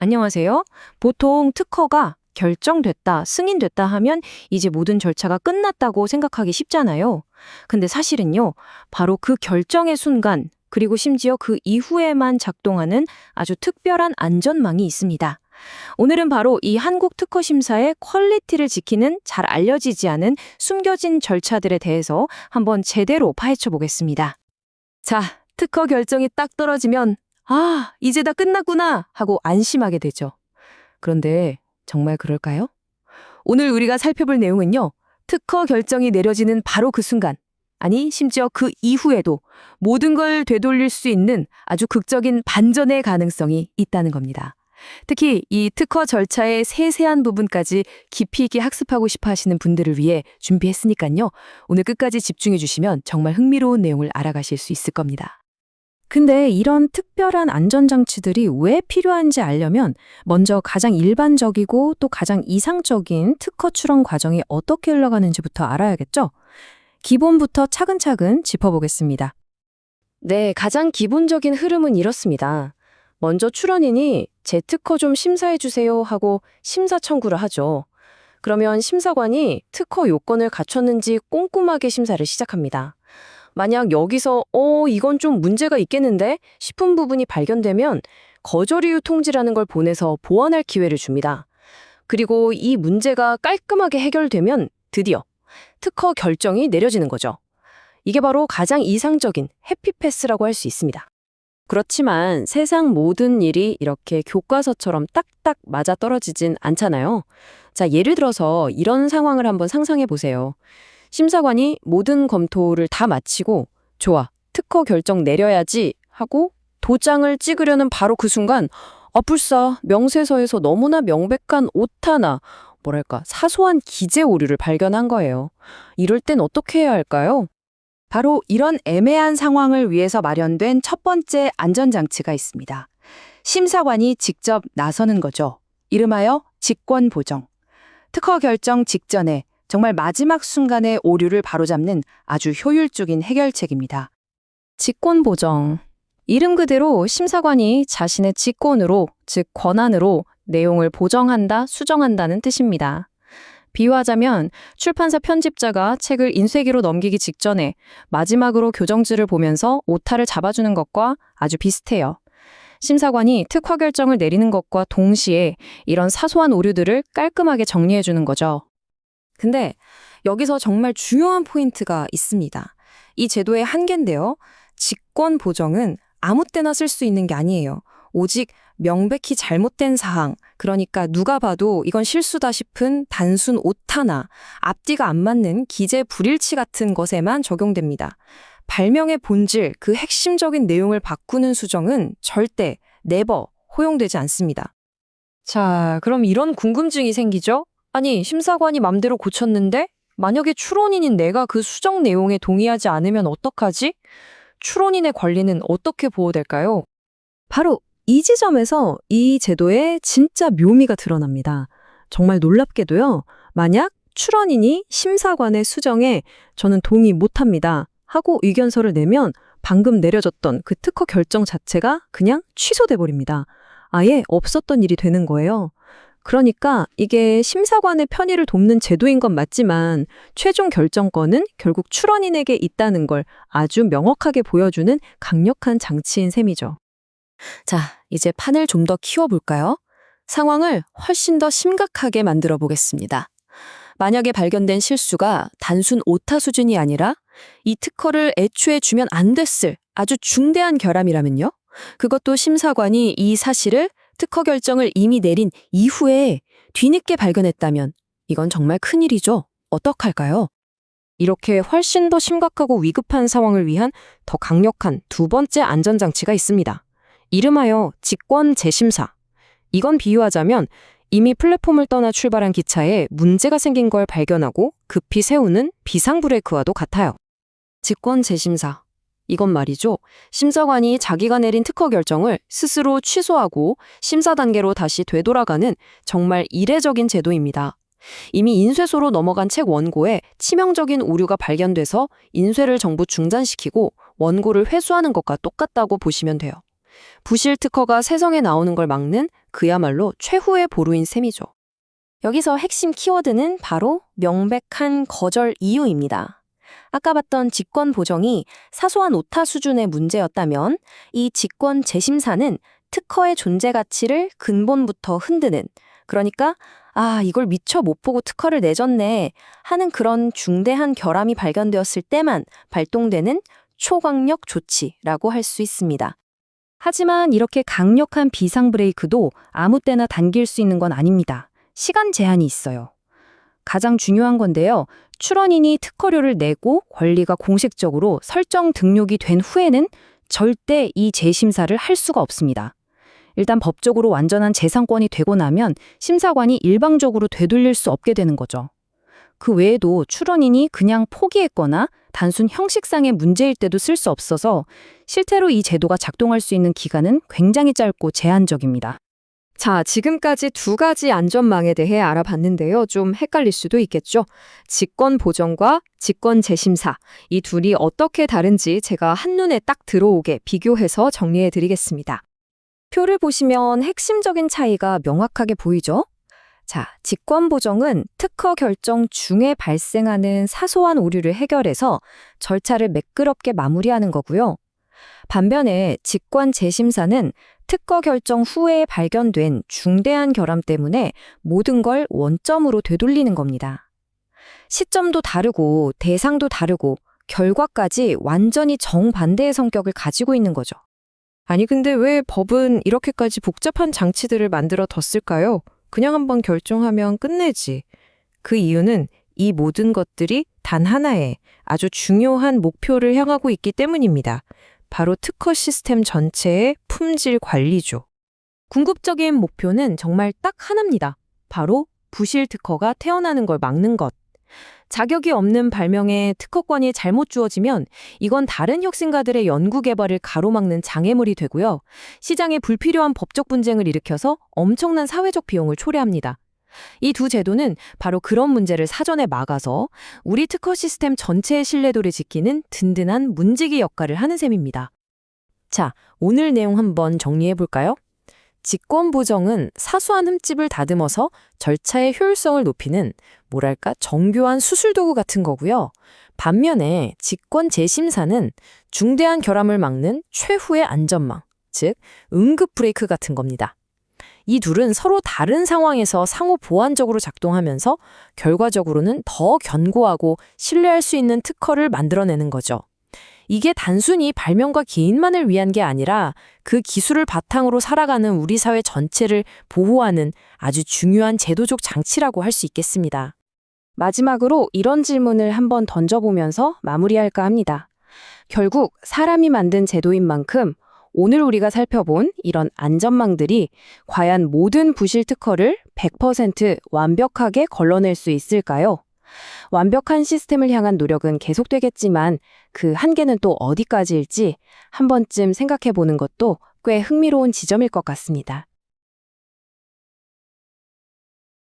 안녕하세요. 보통 특허가 결정됐다, 승인됐다 하면 이제 모든 절차가 끝났다고 생각하기 쉽잖아요. 근데 사실은요, 바로 그 결정의 순간, 그리고 심지어 그 이후에만 작동하는 아주 특별한 안전망이 있습니다. 오늘은 바로 이 한국 특허 심사의 퀄리티를 지키는 잘 알려지지 않은 숨겨진 절차들에 대해서 한번 제대로 파헤쳐 보겠습니다. 자, 특허 결정이 딱 떨어지면 이제 다 끝났구나 하고 안심하게 되죠. 그런데 정말 그럴까요? 오늘 우리가 살펴볼 내용은요. 특허 결정이 내려지는 바로 그 순간, 아니 심지어 그 이후에도 모든 걸 되돌릴 수 있는 아주 극적인 반전의 가능성이 있다는 겁니다. 특히 이 특허 절차의 세세한 부분까지 깊이 있게 학습하고 싶어 하시는 분들을 위해 준비했으니까요. 오늘 끝까지 집중해 주시면 정말 흥미로운 내용을 알아가실 수 있을 겁니다. 근데 이런 특별한 안전장치들이 왜 필요한지 알려면 먼저 가장 일반적이고 또 가장 이상적인 특허 출원 과정이 어떻게 흘러가는지부터 알아야겠죠? 기본부터 차근차근 짚어보겠습니다. 네, 가장 기본적인 흐름은 이렇습니다. 먼저 출원인이 제 특허 좀 심사해 주세요 하고 심사 청구를 하죠. 그러면 심사관이 특허 요건을 갖췄는지 꼼꼼하게 심사를 시작합니다. 만약 여기서 이건 좀 문제가 있겠는데 싶은 부분이 발견되면 거절 이유 통지라는 걸 보내서 보완할 기회를 줍니다. 그리고 이 문제가 깔끔하게 해결되면 드디어 특허 결정이 내려지는 거죠. 이게 바로 가장 이상적인 해피패스라고 할 수 있습니다. 그렇지만 세상 모든 일이 이렇게 교과서처럼 딱딱 맞아떨어지진 않잖아요. 자, 예를 들어서 이런 상황을 한번 상상해 보세요. 심사관이 모든 검토를 다 마치고 좋아, 특허 결정 내려야지 하고 도장을 찍으려는 바로 그 순간 불사 명세서에서 너무나 명백한 오타나 사소한 기재 오류를 발견한 거예요. 이럴 땐 어떻게 해야 할까요? 바로 이런 애매한 상황을 위해서 마련된 첫 번째 안전장치가 있습니다. 심사관이 직접 나서는 거죠. 이름하여 직권보정. 특허 결정 직전에 정말 마지막 순간의 오류를 바로잡는 아주 효율적인 해결책입니다. 직권보정. 이름 그대로 심사관이 자신의 직권으로, 즉 권한으로 내용을 보정한다, 수정한다는 뜻입니다. 비유하자면 출판사 편집자가 책을 인쇄기로 넘기기 직전에 마지막으로 교정지를 보면서 오타를 잡아주는 것과 아주 비슷해요. 심사관이 특허 결정을 내리는 것과 동시에 이런 사소한 오류들을 깔끔하게 정리해주는 거죠. 근데 여기서 정말 중요한 포인트가 있습니다. 이 제도의 한계인데요. 직권 보정은 아무 때나 쓸 수 있는 게 아니에요. 오직 명백히 잘못된 사항, 그러니까 누가 봐도 이건 실수다 싶은 단순 오타나 앞뒤가 안 맞는 기재 불일치 같은 것에만 적용됩니다. 발명의 본질, 그 핵심적인 내용을 바꾸는 수정은 절대, never 허용되지 않습니다. 자, 그럼 이런 궁금증이 생기죠? 아니, 심사관이 맘대로 고쳤는데 만약에 출원인인 내가 그 수정 내용에 동의하지 않으면 어떡하지? 출원인의 권리는 어떻게 보호될까요? 바로 이 지점에서 이 제도의 진짜 묘미가 드러납니다. 정말 놀랍게도요. 만약 출원인이 심사관의 수정에 저는 동의 못합니다 하고 의견서를 내면 방금 내려졌던 그 특허 결정 자체가 그냥 취소돼 버립니다. 아예 없었던 일이 되는 거예요. 그러니까 이게 심사관의 편의를 돕는 제도인 건 맞지만 최종 결정권은 결국 출원인에게 있다는 걸 아주 명확하게 보여주는 강력한 장치인 셈이죠. 자, 이제 판을 좀 더 키워볼까요? 상황을 훨씬 더 심각하게 만들어 보겠습니다. 만약에 발견된 실수가 단순 오타 수준이 아니라 이 특허를 애초에 주면 안 됐을 아주 중대한 결함이라면요? 그것도 심사관이 이 사실을 특허 결정을 이미 내린 이후에 뒤늦게 발견했다면 이건 정말 큰일이죠. 어떡할까요? 이렇게 훨씬 더 심각하고 위급한 상황을 위한 더 강력한 두 번째 안전장치가 있습니다. 이름하여 직권 재심사. 이건 비유하자면 이미 플랫폼을 떠나 출발한 기차에 문제가 생긴 걸 발견하고 급히 세우는 비상브레이크와도 같아요. 직권 재심사. 이건 말이죠. 심사관이 자기가 내린 특허 결정을 스스로 취소하고 심사 단계로 다시 되돌아가는 정말 이례적인 제도입니다. 이미 인쇄소로 넘어간 책 원고에 치명적인 오류가 발견돼서 인쇄를 정부 중단시키고 원고를 회수하는 것과 똑같다고 보시면 돼요. 부실 특허가 세상에 나오는 걸 막는 그야말로 최후의 보루인 셈이죠. 여기서 핵심 키워드는 바로 명백한 거절 이유입니다. 아까 봤던 직권 보정이 사소한 오타 수준의 문제였다면 이 직권 재심사는 특허의 존재 가치를 근본부터 흔드는, 그러니까 이걸 미처 못 보고 특허를 내줬네 하는 그런 중대한 결함이 발견되었을 때만 발동되는 초강력 조치라고 할 수 있습니다. 하지만 이렇게 강력한 비상 브레이크도 아무 때나 당길 수 있는 건 아닙니다. 시간 제한이 있어요. 가장 중요한 건데요. 출원인이 특허료를 내고 권리가 공식적으로 설정 등록이 된 후에는 절대 이 재심사를 할 수가 없습니다. 일단 법적으로 완전한 재산권이 되고 나면 심사관이 일방적으로 되돌릴 수 없게 되는 거죠. 그 외에도 출원인이 그냥 포기했거나 단순 형식상의 문제일 때도 쓸 수 없어서 실제로 이 제도가 작동할 수 있는 기간은 굉장히 짧고 제한적입니다. 자, 지금까지 두 가지 안전망에 대해 알아봤는데요. 좀 헷갈릴 수도 있겠죠. 직권 보정과 직권 재심사, 이 둘이 어떻게 다른지 제가 한눈에 딱 들어오게 비교해서 정리해 드리겠습니다. 표를 보시면 핵심적인 차이가 명확하게 보이죠? 자, 직권 보정은 특허 결정 중에 발생하는 사소한 오류를 해결해서 절차를 매끄럽게 마무리하는 거고요. 반면에 직권 재심사는 특허 결정 후에 발견된 중대한 결함 때문에 모든 걸 원점으로 되돌리는 겁니다. 시점도 다르고 대상도 다르고 결과까지 완전히 정반대의 성격을 가지고 있는 거죠. 아니 근데 왜 법은 이렇게까지 복잡한 장치들을 만들어 뒀을까요? 그냥 한번 결정하면 끝내지. 그 이유는 이 모든 것들이 단 하나의 아주 중요한 목표를 향하고 있기 때문입니다. 바로 특허 시스템 전체의 품질 관리죠. 궁극적인 목표는 정말 딱 하나입니다. 바로 부실 특허가 태어나는 걸 막는 것. 자격이 없는 발명에 특허권이 잘못 주어지면 이건 다른 혁신가들의 연구 개발을 가로막는 장애물이 되고요. 시장에 불필요한 법적 분쟁을 일으켜서 엄청난 사회적 비용을 초래합니다. 이 두 제도는 바로 그런 문제를 사전에 막아서 우리 특허 시스템 전체의 신뢰도를 지키는 든든한 문지기 역할을 하는 셈입니다. 자, 오늘 내용 한번 정리해 볼까요? 직권 보정은 사소한 흠집을 다듬어서 절차의 효율성을 높이는 뭐랄까 정교한 수술도구 같은 거고요. 반면에 직권 재심사는 중대한 결함을 막는 최후의 안전망, 즉 응급 브레이크 같은 겁니다. 이 둘은 서로 다른 상황에서 상호 보완적으로 작동하면서 결과적으로는 더 견고하고 신뢰할 수 있는 특허를 만들어내는 거죠. 이게 단순히 발명가 개인만을 위한 게 아니라 그 기술을 바탕으로 살아가는 우리 사회 전체를 보호하는 아주 중요한 제도적 장치라고 할 수 있겠습니다. 마지막으로 이런 질문을 한번 던져보면서 마무리할까 합니다. 결국 사람이 만든 제도인 만큼 오늘 우리가 살펴본 이런 안전망들이 과연 모든 부실 특허를 100% 완벽하게 걸러낼 수 있을까요? 완벽한 시스템을 향한 노력은 계속되겠지만 그 한계는 또 어디까지일지 한 번쯤 생각해 보는 것도 꽤 흥미로운 지점일 것 같습니다.